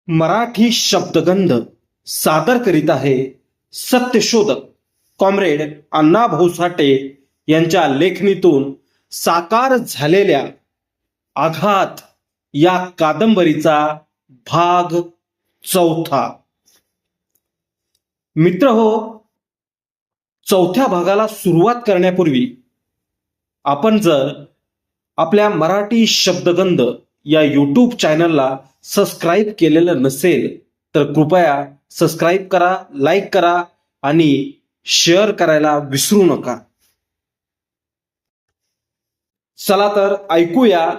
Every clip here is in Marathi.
मराठी शब्दगंध सादर करीत आहे सत्यशोधक कॉम्रेड अण्णाभाऊ साठे यांच्या लेखणीतून साकार झालेल्या आघात या कादंबरीचा भाग चौथा. मित्र हो, चौथ्या भागाला सुरुवात करण्यापूर्वी आपण जर आपल्या मराठी शब्दगंध या यूट्यूब चॅनलला सबस्क्राईब केलेलं नसेल तर कृपया सबस्क्राईब करा, लाईक करा आणि शेअर करायला विसरू नका. चला तर ऐकूया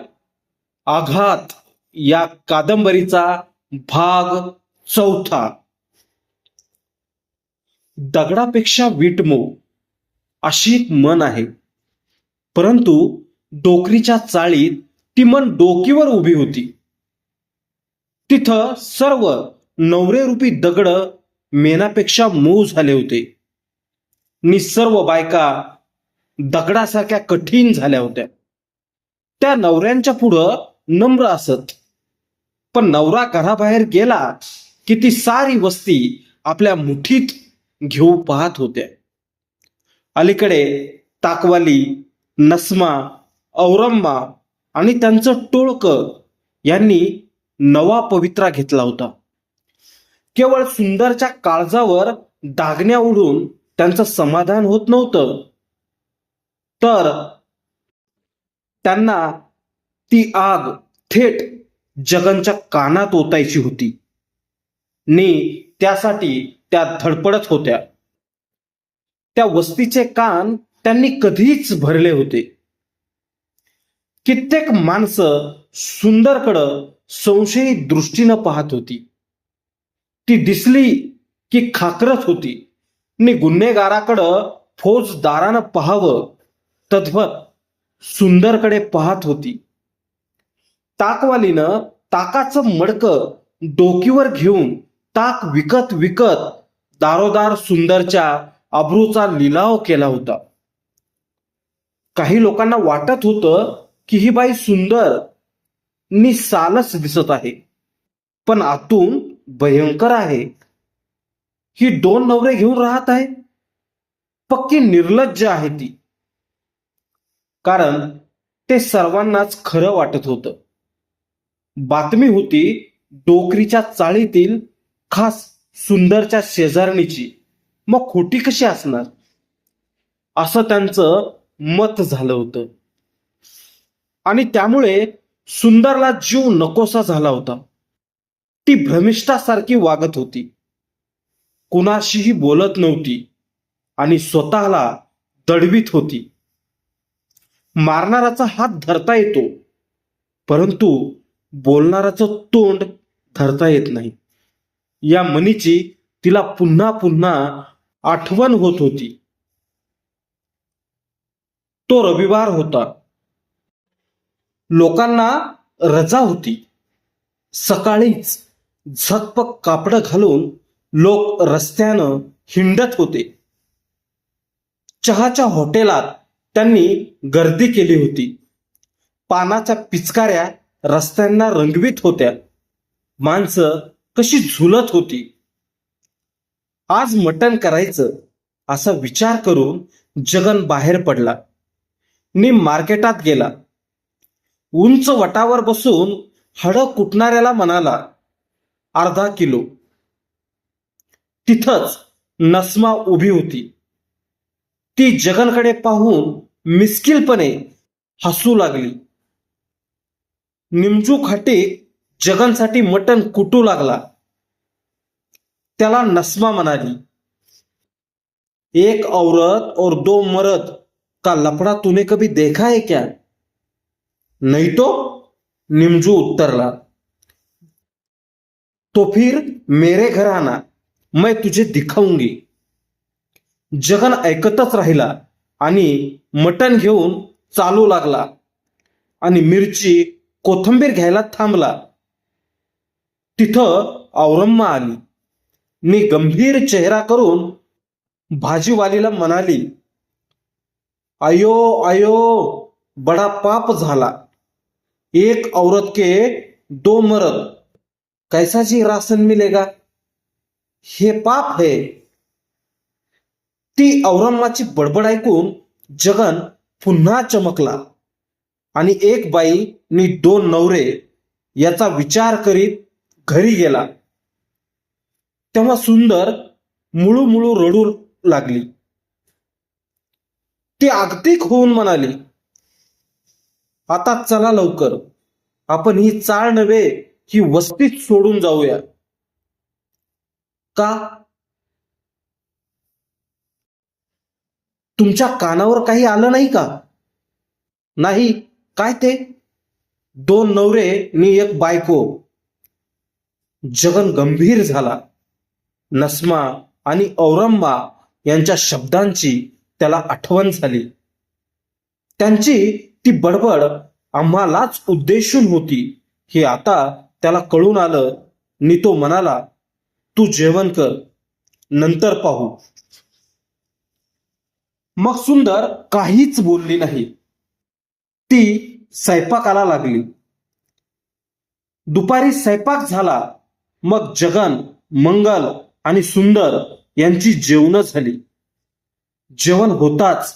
आघात या कादंबरीचा भाग चौथा. दगडापेक्षा वीट मऊ अशी एक म्हण आहे, परंतु डोकरीच्या चाळीत ती मन डोकीवर उभी होती. तिथं सर्व नवरेरूपी दगड मेणापेक्षा मऊ झाले होते नि सर्व बायका दगडासारख्या कठीण झाल्या होत्या. त्या नवऱ्यांच्या पुढं नम्र असत, पण नवरा घराबाहेर गेला की ती सारी वस्ती आपल्या मुठीत घेऊ पाहत होत्या. अलीकडे ताकवाली, नस्मा, औरम्मा आणि त्यांचं टोळकं यांनी नवा पवित्रा घेतला होता. केवळ सुंदरच्या काळजावर दागण्या उडून त्यांचं समाधान होत नव्हतं, तर त्यांना ती आग थेट जगनच्या कानात ओतायची होती नि त्यासाठी त्या धडपडत होत्या. त्या वस्तीचे कान त्यांनी कधीच भरले होते. कित्येक माणसं सुंदरकडं संशयी दृष्टीनं पाहत होती. ती दिसली की खाकरत होती नि गुन्हेगाराकडं फौजदारानं पाहावं तद्वत सुंदरकडे पाहत होती. ताकवालीनं ताकाचं मडकं डोकीवर घेऊन ताक विकत विकत दारोदार सुंदरच्या अब्रूचा लिलाव केला होता. काही लोकांना वाटत होतं की ही बाई सुंदर नि सालस दिसत आहे, पण आतून भयंकर आहे. ही 2 नवरे घेऊन राहत आहे. पक्की निर्लज्ज आहे ती. कारण ते सर्वांनाच खरं वाटत होतं. बातमी होती डोकरीच्या चाळीतील खास सुंदरच्या शेजारणीची, मग खोटी कशी असणार असं त्यांचं मत झालं होतं. आणि त्यामुळे सुंदरला जीव नकोसा झाला होता. ती भ्रमिष्ठासारखी वागत होती, कुणाशीही बोलत नव्हती आणि स्वतःला दडवीत होती. मारणाराचा हात धरता येतो, परंतु बोलणाराचं तोंड धरता येत नाही या म्हणीची तिला पुन्हा पुन्हा आठवण होत होती. तो रविवार होता. लोकांना रजा होती. सकाळीच झकपक कापडं घालून लोक रस्त्यानं हिंडत होते. चहाच्या हॉटेलात त्यांनी गर्दी केली होती. पानाच्या पिचकाऱ्या रस्त्यांना रंगवीत होत्या. माणसं कशी झुलत होती. आज मटण करायचं असा विचार करून जगन बाहेर पडला नि मार्केटात गेला. उंच वटावर बसून हडं कुटणाऱ्याला म्हणाला, अर्धा किलो. तिथंच नस्मा उभी होती. ती जगनकडे पाहून मिस्किलपणे हसू लागली. निमजू खाटीक जगनसाठी मटण कुटू लागला. त्याला नस्मा म्हणाली, एक औरत और 2 मर्द का लफड़ा तूने कभी देखा है क्या? नहीं तो, निमजू उत्तरला. तो फिर मेरे घर आना, मैं तुझे दिखाऊंगी. जगन ऐकतच राहिला आणि मटण घेऊन चालू लागला आणि मिरची, कोथिंबीर घ्यायला थांबला. तिथं औरम्मा आली नि गंभीर चेहरा करून भाजीवालीला म्हणाली, अयो अयो, बडा पाप झाला. एक औरत के 2 मर्द कैसा जी राशन मिलेगा, हे पाप है. ती औरंगाची बडबड ऐकून जगन पुन्हा चमकला आणि एक बाई आणि दोन नवरे याचा विचार करीत घरी गेला. तेव्हा सुंदर मुळू मुळू रडू लागली. ती आगतिक होऊन म्हणाली, आता चला लवकर, आपण ही चाळ नव्हे ही वस्तीच सोडून जाऊया. का? तुमच्या कानावर काही आलं नाही का? नाही. काय ते? दोन नवरे आणि एक बायको. जगन गंभीर झाला. नस्मा आणि औरंबा यांच्या शब्दांची त्याला आठवण झाली. त्यांची ती बडबड आम्हालाच उद्देशून होती हे आता त्याला कळून आलं आणि तो म्हणाला, तू जेवण कर, नंतर पाहू. मग सुंदर काहीच बोलली नाही. ती स्वयंपाकाला लागली. दुपारी स्वयंपाक झाला. मग जगन, मंगल आणि सुंदर यांची जेवणं झाली. जेवण होताच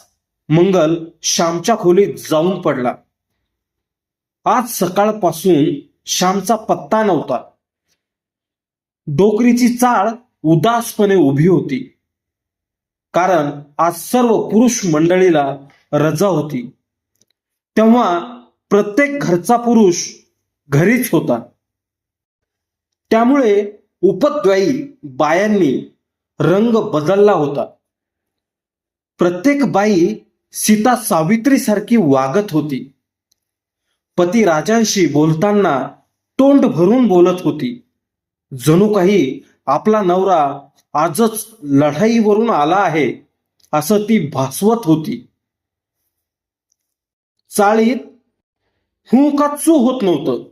मंगल श्यामच्या खोलीत जाऊन पडला. आज सकाळपासून श्यामचा पत्ता नव्हता. डोकरीची चाळ उदासपणे उभी होती, कारण आज सर्व पुरुष मंडळीला रजा होती. तेव्हा प्रत्येक घरचा पुरुष घरीच होता. त्यामुळे उपद्व्यायी बायांनी रंग बदलला होता. प्रत्येक बाई सीता सावित्रीसारखी वागत होती. पती राजांशी बोलताना तोंड भरून बोलत होती. जणू काही आपला नवरा आजच लढाईवरून आला आहे असं ती भासवत होती. चाळीत हू का चू होत नव्हतं.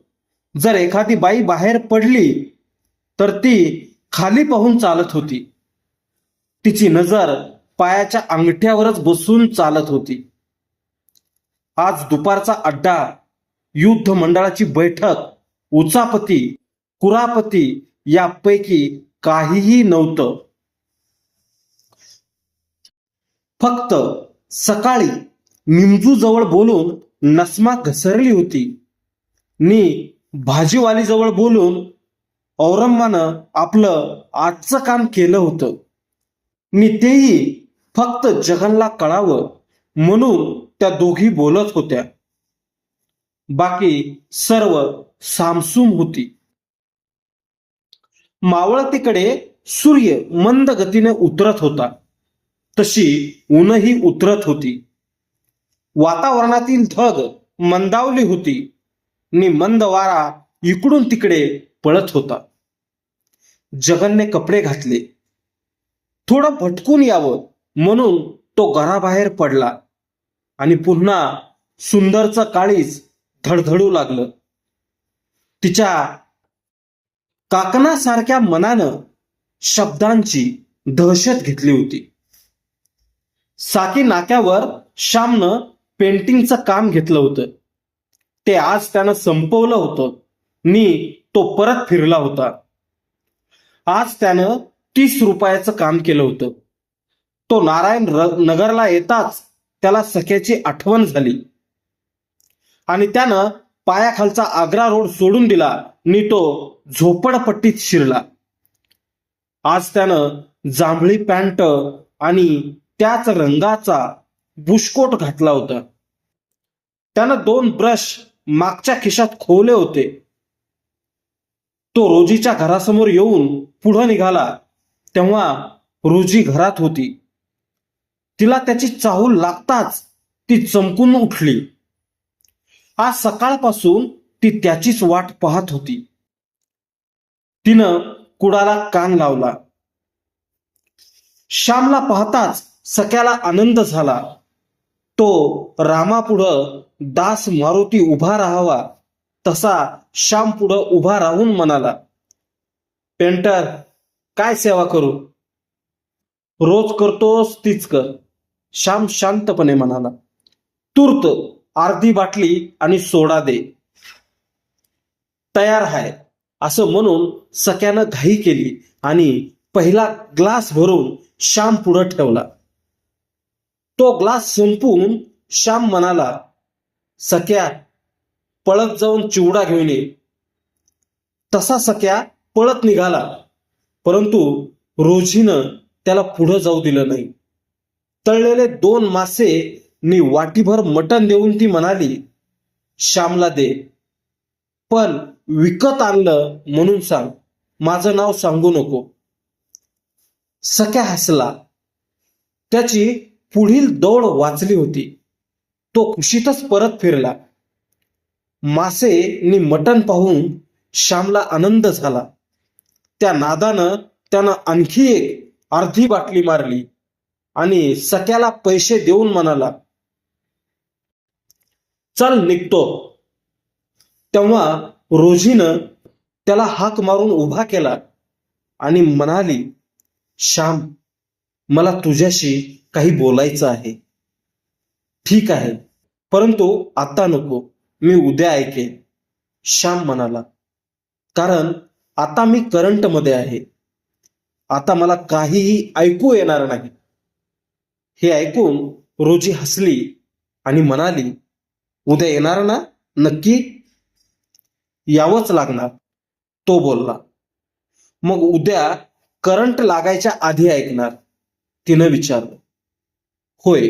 जर एखादी बाई बाहेर पडली तर ती खाली पाहून चालत होती. तिची नजर पायाच्या अंगठ्यावरच बसून चालत होती. आज दुपारचा अड्डा, युद्ध मंडळाची बैठक, उचापती, कुरापती यापैकी काहीही नव्हतं. फक्त सकाळी निमजू जवळ बोलून नस्मा घसरली होती नि भाजीवाली जवळ बोलून औरंगानं आपलं आजचं काम केलं होतं. नि तेही फक्त जगनला कळावं म्हणून त्या दोघी बोलत होत्या. बाकी सर्व सामसूम होती. मावळतीकडे सूर्य मंद गतीने उतरत होता, तशी ऊनही उतरत होती. वातावरणातील धग मंदावली होती नि मंद वारा इकडून तिकडे पळत होता. जगनने कपडे घातले. थोडं भटकून यावं म्हणून तो घराबाहेर पडला आणि पुन्हा सुंदरचं काळीज धडधडू लागलं. तिच्या काकणासारख्या मनानं शब्दांची दहशत घेतली होती. साकी नाक्यावर श्यामनं पेंटिंगचं काम घेतलं होतं. ते आज त्यानं संपवलं होतं नि तो परत फिरला होता. आज त्यानं 30 रुपयाचं काम केलं होतं. तो नारायण नगरला येताच त्याला सख्याची आठवण झाली आणि त्यानं पायाखालचा आग्रा रोड सोडून दिला आणि तो झोपडपट्टीत शिरला. आज त्यानं जांभळी पॅन्ट आणि त्याच रंगाचा बुशकोट घातला होता. त्यानं 2 ब्रश मागच्या खिशात खोवले होते. तो रोजीच्या घरासमोर येऊन पुढे निघाला तेव्हा रोजी घरात होती. तिला त्याची चाहूल लागताच ती चमकून उठली. आज सकाळपासून ती त्याचीच वाट पाहत होती. तिनं कुडाला कान लावला. श्यामला पाहताच सख्याला आनंद झाला. तो रामापुढं दास मारुती उभा राहावा तसा श्याम पुढं उभा राहून म्हणाला, पेंटर, काय सेवा करू? रोज करतोस तीच कर. श्याम शांतपणे म्हणाला, तूर्त अर्धी बाटली आणि सोडा दे. तयार आहे. असं म्हणून सख्यानं घाई केली आणि पहिला ग्लास भरून श्याम पुढं ठेवला. तो ग्लास संपवून श्याम म्हणाला, सख्या, पळत जाऊन चिवडा घेऊन ये. तसा सख्या पळत निघाला, परंतु रोजीनं त्याला पुढं जाऊ दिलं नाही. तळलेले 2 मासे नि वाटीभर मटण देऊन ती म्हणाली, श्यामला दे, पण विकत आणलं म्हणून सांग, माझं नाव सांगू नको. सख्या हसला. त्याची पुढील दौड वाचली होती. तो खुशीतच परत फिरला. मासे नि मटण पाहून श्यामला आनंद झाला. त्या नादानं त्यानं आणखी एक अर्धी बाटली मारली आणि सख्याला पैसे देऊन म्हणाला, चल निघतो. तेव्हा रोजीनं त्याला हाक मारून उभा केला आणि म्हणाली, श्याम, मला तुझ्याशी काही बोलायचं आहे. ठीक आहे, परंतु आता नको, मी उद्या ऐकेन, श्याम म्हणाला. कारण आता मी करंटमध्ये आहे. आता मला काहीही ऐकू येणार नाही. हे ऐकून रोजी हसली आणि म्हणाली, उद्या येणार ना नक्की? यावंच लागणार, तो बोलला. मग उद्या करंट लागायच्या आधी ऐकणार, तिनं विचारलं. होय,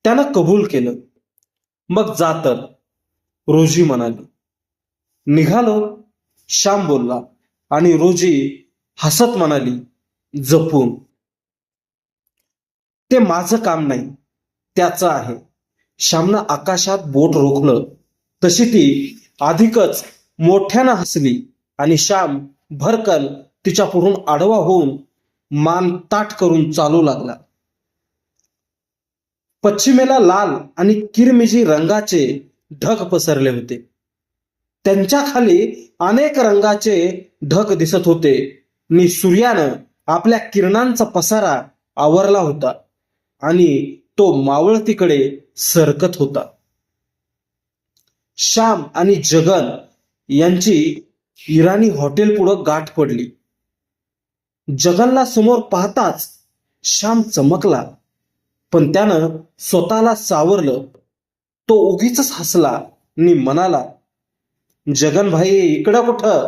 त्यानं कबूल केलं. मग जा तर, रोजी म्हणाली. निघालो, श्याम बोलला आणि रोजी हसत म्हणाली, जपून. ते माझं काम नाही, त्याचं आहे. श्यामनं आकाशात बोट रोखलं तशी ती अधिकच मोठ्यानं हसली आणि श्याम भरकन तिच्या पुढून आडवा होऊन मान ताठ करून चालू लागला. पश्चिमेला लाल आणि किरमिजी रंगाचे ढग पसरले होते. त्यांच्या खाली अनेक रंगाचे ढग दिसत होते आणि सूर्यानं आपल्या किरणांचा पसारा आवरला होता आणि तो मावळतीकडे सरकत होता. श्याम आणि जगन यांची इराणी हॉटेल पुढं गाठ पडली. जगनला समोर पाहताच श्याम चमकला, पण त्यानं स्वतःला सावरलं. तो उगीच हसला आणि म्हणाला, जगन भाई, इकडं कुठं?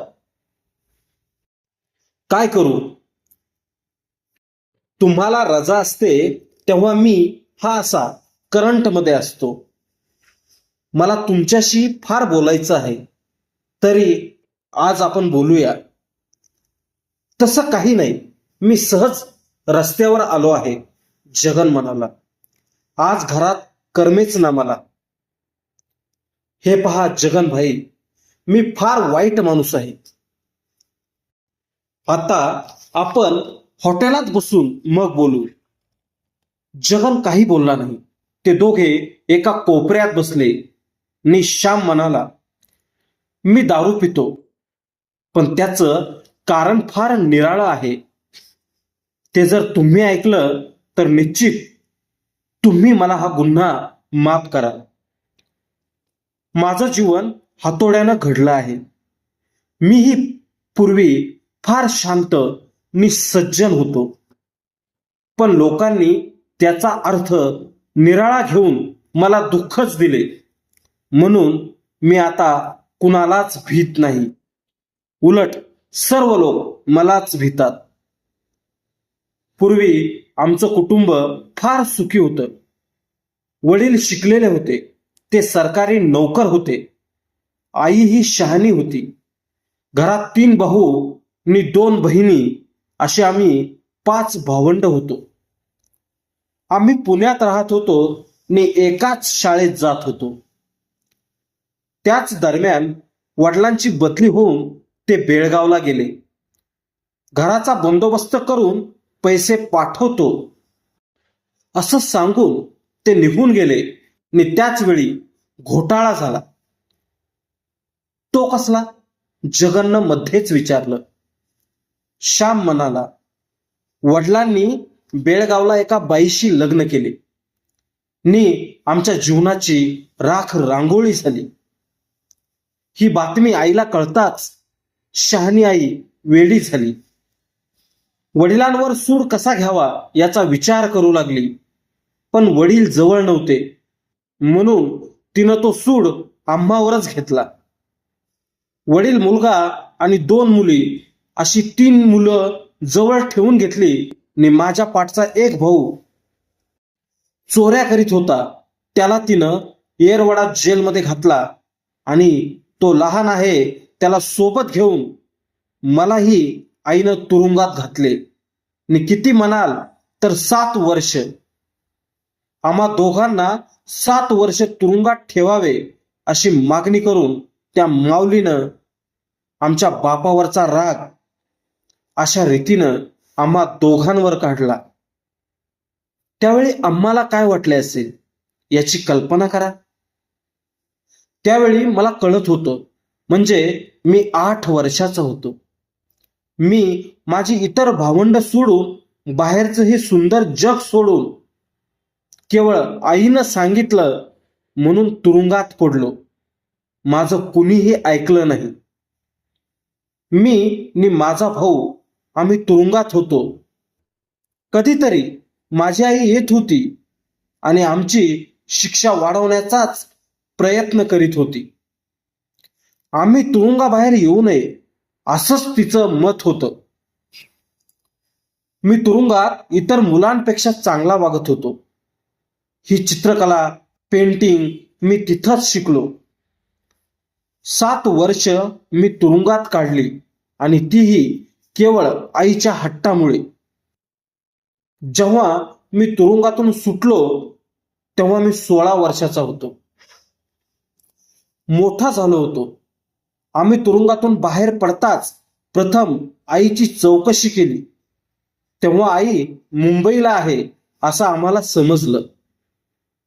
काय करू? तुम्हाला रजा असते तेव्हा मी हा असा करंटमध्ये असतो. मला तुमच्याशी फार बोलायचं आहे, तरी आज आपण बोलूया. तसं काही नाही, मी सहज रस्त्यावर आलो आहे, जगन म्हणाला. आज घरात करमेच ना मला. हे पहा जगन भाई, मी फार वाईट माणूस आहे. आता आपण हॉटेलात बसून मग बोलू. जगन काही बोलला नाही. ते दोघे एका कोपऱ्यात बसले आणि श्याम म्हणाला, मी दारू पितो, पण त्याचं कारण फार निराळं आहे. ते जर तुम्ही ऐकलं तर निश्चित तुम्ही मला हा गुन्हा माफ कराल. माझं जीवन हातोड्यानं घडलं आहे. मीही पूर्वी फार शांत आणि सज्जन होतो, पण लोकांनी त्याचा अर्थ निराळा घेऊन मला दुःखच दिले. म्हणून मी आता कुणालाच भीत नाही. उलट सर्व लोक मलाच भीतात. पूर्वी आमचं कुटुंब फार सुखी होतं. वडील शिकलेले होते, ते सरकारी नोकर होते. आई ही शहाणी होती. घरात 3 भाऊ आणि 2 बहिणी असे आम्ही 5 भावंड होतो. आम्ही पुण्यात राहत होतो आणि एकाच शाळेत जात होतो. त्याच दरम्यान वडिलांची बदली होऊन ते बेळगावला गेले. घराचा बंदोबस्त करून पैसे पाठवतो असं सांगून ते निघून गेले आणि त्याच वेळी घोटाळा झाला. तो कसला? जगननं मध्येच विचारलं. श्याम म्हणाला, वडिलांनी बेळगावला एका बाईशी लग्न केले आणि आमच्या जीवनाची राख रांगोळी झाली. ही बातमी आईला कळताच शहाणी आई वेडी झाली. वडिलांवर सूड कसा घ्यावा याचा विचार करू लागली. पण वडील जवळ नव्हते, म्हणून तिनं तो सूड आम्हावरच घेतला. वडील, मुलगा आणि 2 मुली अशी 3 मुलं जवळ ठेवून घेतली आणि माझ्या पाठचा एक भाऊ चोऱ्या करीत होता, त्याला तिनं येरवडा जेलमध्ये घातला. आणि तो लहान आहे त्याला सोबत घेऊन मलाही आईनं तुरुंगात घातले. आणि किती म्हणाल तर 7 वर्ष. आम्हा दोघांना 7 वर्ष तुरुंगात ठेवावे अशी मागणी करून त्या माऊलीनं आमच्या बापावरचा राग अशा रीतीनं आम्हा दोघांवर काढला. त्यावेळी आम्हाला काय वाटले असेल याची कल्पना करा. त्यावेळी मला कळत होतं, म्हणजे मी 8 वर्षाचा होतो. मी माझी इतर भावंड सोडून, बाहेरचं हे सुंदर जग सोडून, केवळ आईनं सांगितलं म्हणून तुरुंगात पडलो. माझं कुणीही ऐकलं नाही. मी आणि माझा भाऊ आम्ही तुरुंगात होतो. कधीतरी माझी आई येत होती आणि आमची शिक्षा वाढवण्याचाच प्रयत्न करीत होती. आम्ही तुरुंगाबाहेर येऊ नये असंच तिचं मत होतं. मी तुरुंगात इतर मुलांपेक्षा चांगला वागत होतो. ही चित्रकला, पेंटिंग मी तिथंच शिकलो. 7 वर्ष मी तुरुंगात काढली आणि तीही केवळ आईच्या हट्टामुळे. जेव्हा मी तुरुंगातून सुटलो तेव्हा मी 16 वर्षाचा होतो. मोठा झालो होतो. आम्ही तुरुंगातून बाहेर पडताच प्रथम आईची चौकशी केली. तेव्हा आई मुंबईला आहे असं आम्हाला समजलं.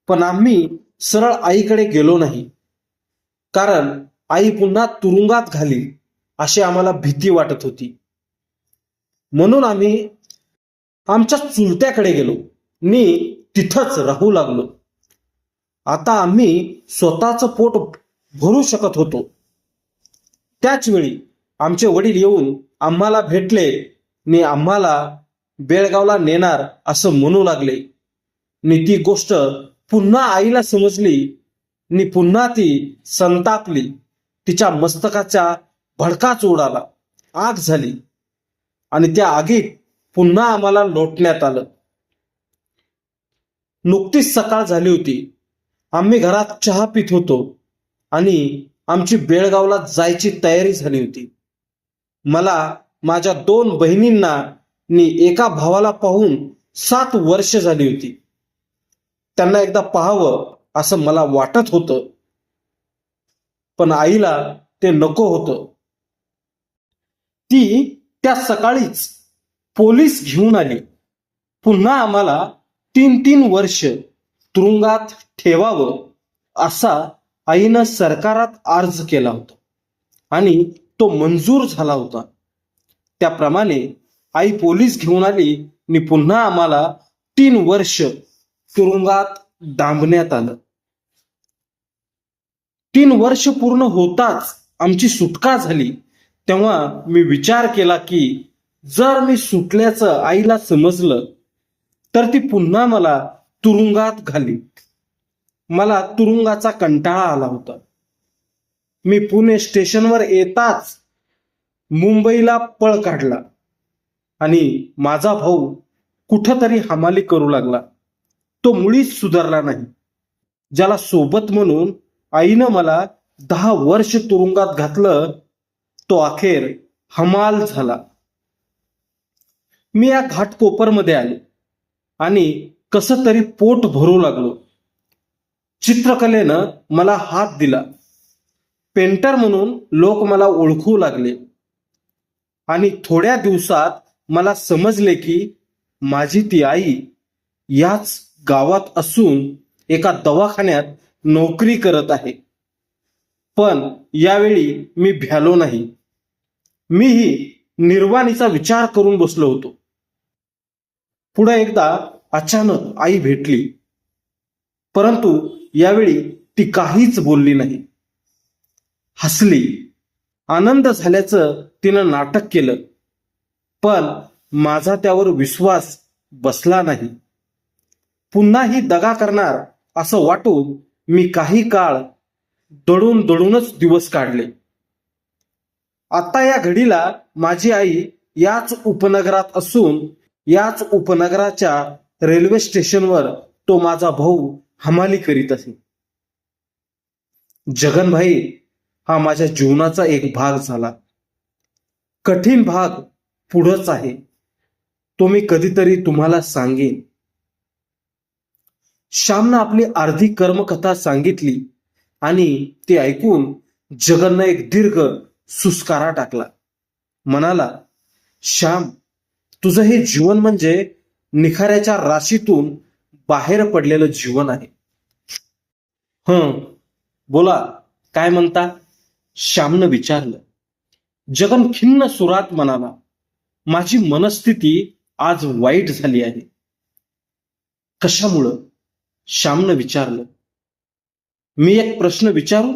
पण आम्ही सरळ आईकडे गेलो नाही, कारण आई पुन्हा तुरुंगात घालील अशी आम्हाला भीती वाटत होती. म्हणून आम्ही आमच्या चुलत्याकडे गेलो आणि तिथंच राहू लागलो. आता आम्ही स्वतःचं पोट भरू शकत होतो. त्याच वेळी आमचे वडील येऊन आम्हाला भेटले आणि आम्हाला बेळगावला नेणार असं म्हणू लागले. आणि ती गोष्ट पुन्हा आईला समजली आणि पुन्हा ती संतापली. तिच्या मस्तकाचा भडकाच उडाला, आग झाली आणि त्या आगीत पुन्हा आम्हाला लोटण्यात आलं. नुकतीच सकाळ झाली होती. आम्ही घरात चहा पित होतो आणि आमची बेळगावला जायची तयारी झाली होती. मला माझ्या 2 बहिणींना आणि एका भावाला पाहून 7 वर्ष झाली होती. त्यांना एकदा पाहावं असं मला वाटत होतं, पण आईला ते नको होतं. ती त्या सकाळीच पोलीस घेऊन आली. पुन्हा आम्हाला 3 वर्ष तुरुंगात ठेवावं असा आईनं सरकारात अर्ज केला होता आणि तो मंजूर झाला होता. त्याप्रमाणे आई पोलीस घेऊन आली आणि पुन्हा आम्हाला 3 वर्ष तुरुंगात डांबण्यात आलं. 3 वर्ष पूर्ण होताच आमची सुटका झाली. तेव्हा मी विचार केला की जर मी सुटल्याचं आईला समजलं तर ती पुन्हा मला तुरुंगात घाली. मला तुरुंगाचा कंटाळा आला होता. मी पुणे स्टेशनवर येताच मुंबईला पळ काढला आणि माझा भाऊ कुठंतरी हमाली करू लागला. तो मुळीच सुधारला नाही. ज्याला सोबत म्हणून आईनं मला 10 वर्ष तुरुंगात घातलं, तो अखेर हमाल झाला. मी या घाटकोपरमध्ये आले आणि कसं तरी पोट भरू लागलो. चित्रकलेनं मला हात दिला. पेंटर म्हणून लोक मला ओळखू लागले आणि थोड्या दिवसात मला समजले की माझी ती आई याच गावात असून एका दवाखान्यात नोकरी करत आहे. पण यावेळी मी भ्यालो नाही. मीही निर्वाणीचा विचार करून बसलो होतो. पुढे एकदा अचानक आई भेटली, परंतु यावेळी ती काहीच बोलली नाही. हसली आनंद झाल्याचं तिनं नाटक केलं, पण माझा त्यावर विश्वास बसला नाही. पुन्हा ही दगा करणार असं वाटून मी काही काळ दडून दडूनच दिवस काढले. आता या घडीला माझी आई याच उपनगरात असून याच उपनगराच्या रेल्वे स्टेशनवर तो माझा भाऊ हमाली करीत असे. जगनभाई हा माझ्या जीवनाचा एक भाग झाला. कठीण भाग पुढंच आहे, तो मी कधीतरी तुम्हाला सांगेन. श्यामनं आपली अर्धी कर्मकथा सांगितली आणि ती ऐकून जगननं एक दीर्घ सुस्कारा टाकला. म्हणाला, श्याम, तुझं हे जीवन म्हणजे निखाऱ्याच्या राशीतून बाहेर पडलेलं जीवन आहे. बोला, काय म्हणता? श्यामनं विचारलं. जगन खिन्न सुरात म्हणाला, माझी मनस्थिती आज वाईट झाली आहे. कशामुळं? श्यामनं विचारलं. मी एक प्रश्न विचारू?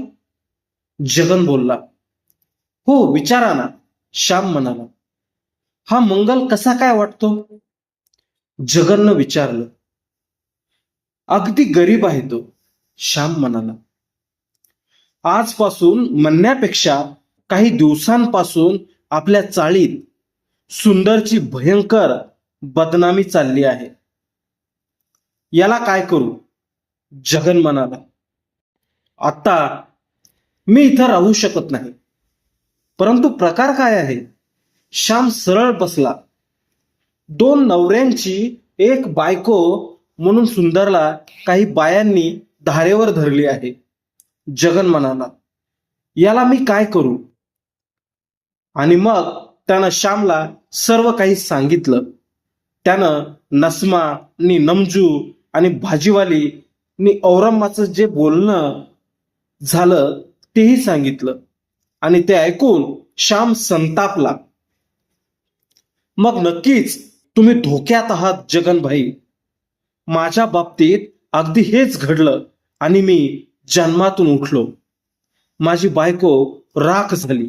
जगन बोलला. हो, विचारा ना, श्याम म्हणाला. हा मंगल कसा काय वाटतो? जगननं विचारलं. अगदी गरीब आहे तो, श्याम म्हणाला. आजपासून म्हणण्यापेक्षा काही दिवसांपासून आपल्या चाळीत सुंदरची भयंकर बदनामी चालली आहे. याला काय करू? जगन म्हणाला. आता मी इथं राहू शकत नाही. परंतु प्रकार काय आहे? श्याम सरळ बसला. 2 नवऱ्यांची एक बायको म्हणून सुंदरला काही बायांनी धारेवर धरली आहे. जगन म्हणाला. याला मी काय करू? आणि मग त्यानं श्यामला सर्व काही सांगितलं. त्यानं नस्मा नि नमजू आणि भाजीवाली नि औरम्माचं जे बोलणं झालं तेही सांगितलं आणि ते ऐकून श्याम संतापला. मग नक्कीच तुम्ही धोक्यात आहात जगनभाई. माझ्या बाबतीत अगदी हेच घडलं आणि मी जन्मातून उठलो. माझी बायको राख झाली,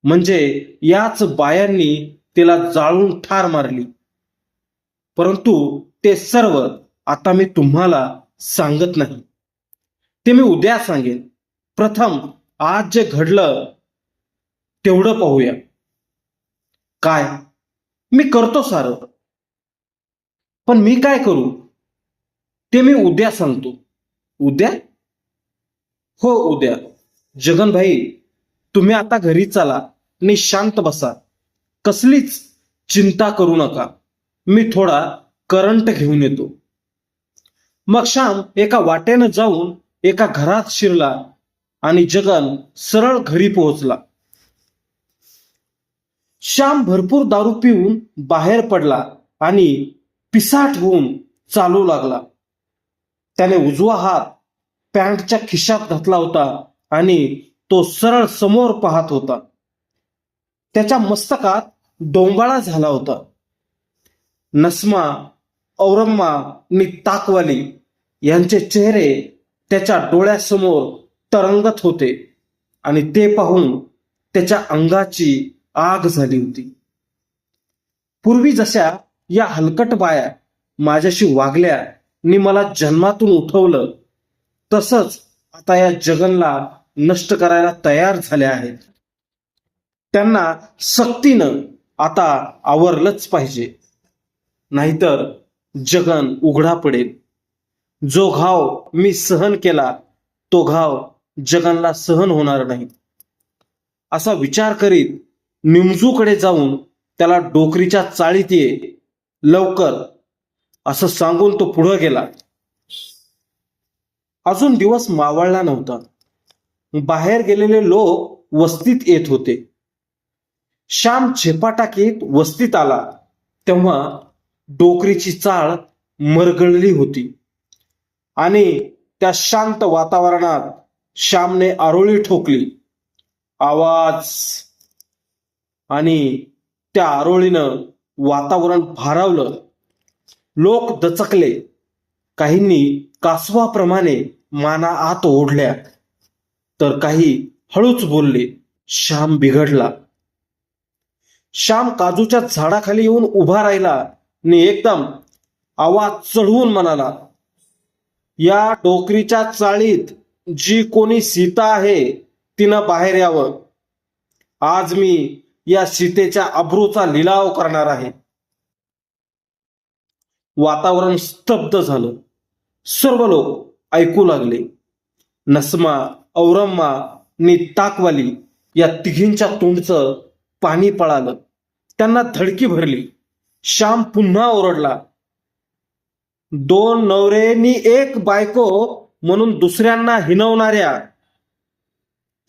म्हणजे याच बायांनी तिला जाळून ठार मारली. परंतु ते सर्व आता मी तुम्हाला सांगत नाही, ते मी उद्या सांगेन. प्रथम आज जे घडलं तेवढं पाहूया. काय? मी करतो सारं, पण मी काय करू ते मी उद्या सांगतो. उद्या? हो, उद्या. जगनभाई, तुम्ही आता घरी चला आणि शांत बसा. कसलीच चिंता करू नका. मी थोडा करंट घेऊन येतो. मग श्याम एका वाटेनं जाऊन एका घरात शिरला आणि जगन सरळ घरी पोहोचला. श्याम भरपूर दारू पिऊन बाहेर पडला आणि पिसाट होऊन चालू लागला. त्याने उजवा हात पॅन्टच्या खिशात घातला होता आणि तो सरळ समोर पाहत होता. त्याच्या मस्तकात डोंबाळा झाला होता. नस्मा, औरम्मा नि ताकवाली यांचे चेहरे त्याच्या डोळ्यासमोर तरंगत होते आणि ते पाहून त्याच्या अंगाची आग झाली होती. पूर्वी जशा या हलकट बाया माझ्याशी वागल्या नि मला जन्मातून उठवलं, तसंच आता या जगनला नष्ट करायला तयार झाल्या आहेत. त्यांना सक्तीनं आता आवरलंच पाहिजे, नाहीतर जगन उघडा पडेल. जो घाव मी सहन केला तो घाव जगनला सहन होणार नाही. असा विचार करीत निमजूकडे जाऊन त्याला डोकरीच्या चाळीत ये लवकर असं सांगून तो पुढे गेला. अजून दिवस मावळला नव्हता. बाहेर गेलेले लोक वस्तीत येत होते. श्याम झेपाटाकीत वस्तीत आला तेव्हा डोकरीची चाळ मरगळली होती आणि त्या शांत वातावरणात श्यामने आरोळी ठोकली. आवाज आणि त्या आरोळीनं वातावरण भारावलं. लोक दचकले. काहींनी कासवाप्रमाणे माना आत ओढल्या, तर काही हळूच बोलले. श्याम बिघडला. श्याम काजूच्या झाडाखाली येऊन उभा राहिला आणि एकदम आवाज चढवून म्हणाला, या डोकरीच्या चाळीत जी कोणी सीता आहे तिनं बाहेर यावं. आज मी या सीतेच्या अब्रूचा लिलाव करणार आहे. वातावरण स्तब्ध झालं. सर्व लोक ऐकू लागले. नसमा, औरम्मा आणि ताकवाली या तिघींच्या तोंडचं पाणी पळालं. त्यांना धडकी भरली. श्याम पुन्हा ओरडला, दोन नवरेनी एक बायको म्हणून दुसऱ्यांना हिणवणाऱ्या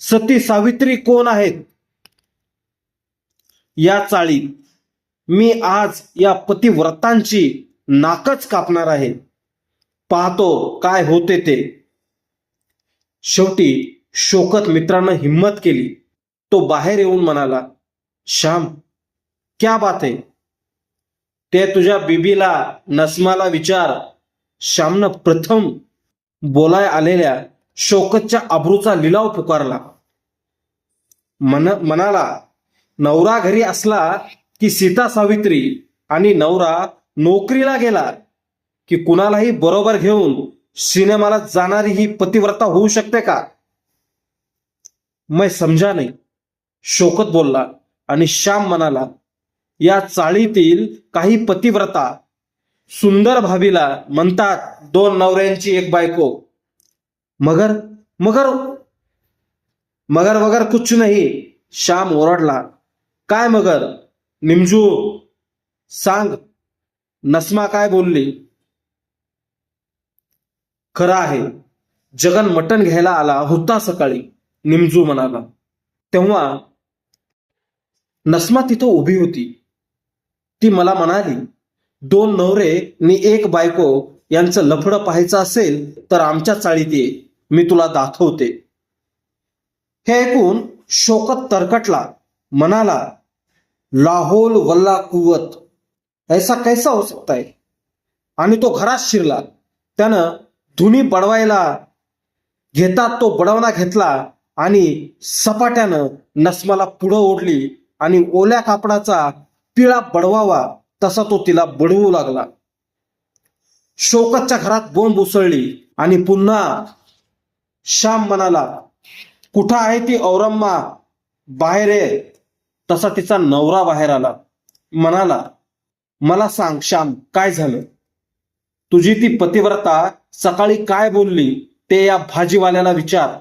सती सावित्री कोण आहेत? या चाळीत मी आज या पतिव्रतांची नाकच कापणार आहे. पाहतो काय होते ते. शेवटी शोकत मित्रानं हिम्मत केली. तो बाहेर येऊन म्हणाला, श्याम, क्या बात है? ते तुझ्या बीबीला नसमाला विचार. श्यामनं प्रथम बोलाय आलेल्या शोकतच्या अब्रूचा लिलाव पुकारला. म्हणाला, नवरा घरी असला की सीता सावित्री आणि नवरा नोकरीला गेला की कुणालाही बरोबर घेऊन सिनेमाला जाणारी ही पतिव्रता होऊ शकते का? मैं समजा नाही, शोकत बोलला. आणि श्याम म्हणाला, या चाळीतील काही पतिव्रता सुंदर भाभीला म्हणतात दोन नवऱ्यांची एक बायको. मगर मगर मगर वगर कुछ नाही. श्याम ओरडला, काय मगर? निमजू, सांग, नसमा काय बोलली? खरं आहे, जगन मटण घ्यायला आला होता सकाळी, निमजू म्हणाला. तेव्हा नसमा तिथं उभी होती. ती मला म्हणाली, दोन नवरे आणि एक बायको यांचं लफडं पाहायचं असेल तर आमच्या चाळीत ये, मी तुला दाखवते. हे ऐकून शोकत तरकटला. म्हणाला, लाहोल वल्ला कुवत, ऐसा कैसा हो सकता है? आणि तो घरात शिरला. त्यानं धुनी बडवायला घेतात तो बडवणा घेतला आणि सपाट्यानं नसमाला पुढं ओढली आणि ओल्या कापडाचा पिळा बडवावा तसा तो तिला बडवू लागला. शोकतच्या घरात बोंब उसळली आणि पुन्हा श्याम म्हणाला, कुठं आहे ती औरम्मा? बाहेर ये. तसा तिचा नवरा बाहेर आला. म्हणाला, मला सांग श्याम, काय झालं? तुझी ती पतिव्रता सकाळी काय बोलली ते या भाजीवाल्याला विचार.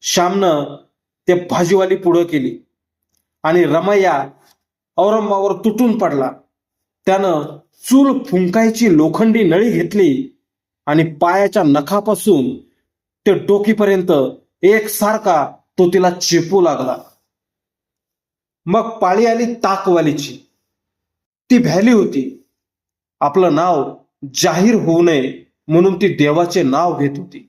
श्यामनं ते भाजीवाली पुढं केली आणि रमैया औरंगावर तुटून पडला. त्यानं चूल फुंकायची लोखंडी नळी घेतली आणि पायाच्या नखापासून ते डोकीपर्यंत एकसारखा तो तिला चेपू लागला. मग पाळी आली ताकवालीची. ती भ्याली होती. आपलं नाव जाहीर होऊ नये म्हणून ती देवाचे नाव घेत होती.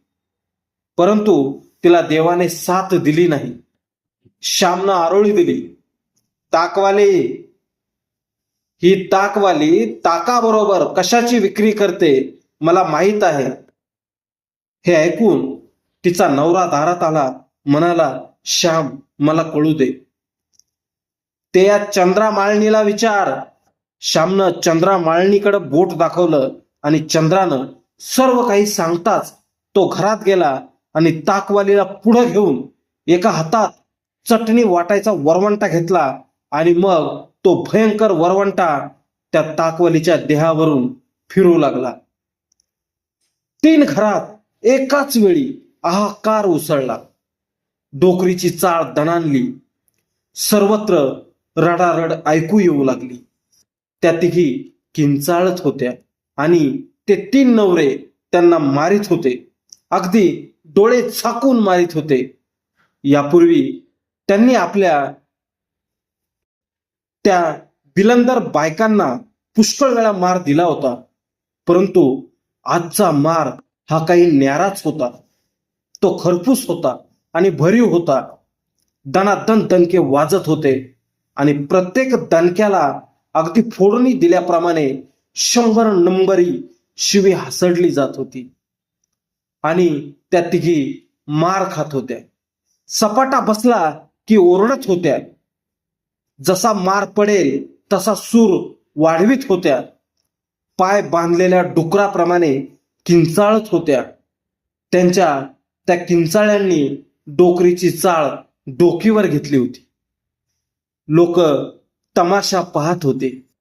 परंतु तिला देवाने साथ दिली नाही. श्यामनं आरोळी दिली, ताकवाली, ही ताकवाली ताकाबरोबर कशाची विक्री करते मला माहीत आहे. हे ऐकून तिचा नवरा दारात आला. म्हणाला, श्याम, मला कळू दे. ते या चंद्रा माळणीला विचार. श्यामनं चंद्रा माळणीकडे बोट दाखवलं आणि चंद्रानं सर्व काही सांगताच तो घरात गेला आणि ताकवालीला पुढं घेऊन एका हातात चटणी वाटायचा वरवंटा घेतला आणि मग तो भयंकर वरवंटा त्या ताकवालीच्या देहावरून फिरू लागला. 3 घरात एकाच वेळी हाहाकार उसळला. डोकरीची चाळ दणाणली. सर्वत्र रडारड ऐकू येऊ लागली. त्या तिघी किंचाळत होत्या आणि ते 3 नवरे त्यांना मारित होते. अगदी डोळे झाकून मारित होते. यापूर्वी त्यांनी आपल्या त्या बिलंदर बायकांना पुष्कळ वेळा मार दिला होता. परंतु आजचा मार हा काही न्याराच होता. तो खरपूस होता आणि भरीव होता. दणादण दणके वाजत होते आणि प्रत्येक दणक्याला अगदी फोडणी दिल्याप्रमाणे 100 नंबरी शिवी हसडली जात होती. आणि त्या तिघी मार खात होत्या. सपाटा बसला की ओरडत होत्या. जसा मार पडेल तसा सूर वाढवीत होत्या. पाय बांधलेल्या डुकराप्रमाणे किंचाळत होत्या. त्यांच्या त्या किंचाळ्यांनी डोकरीची चाळ डोकीवर घेतली होती. लोक तमाशा पाहत होते.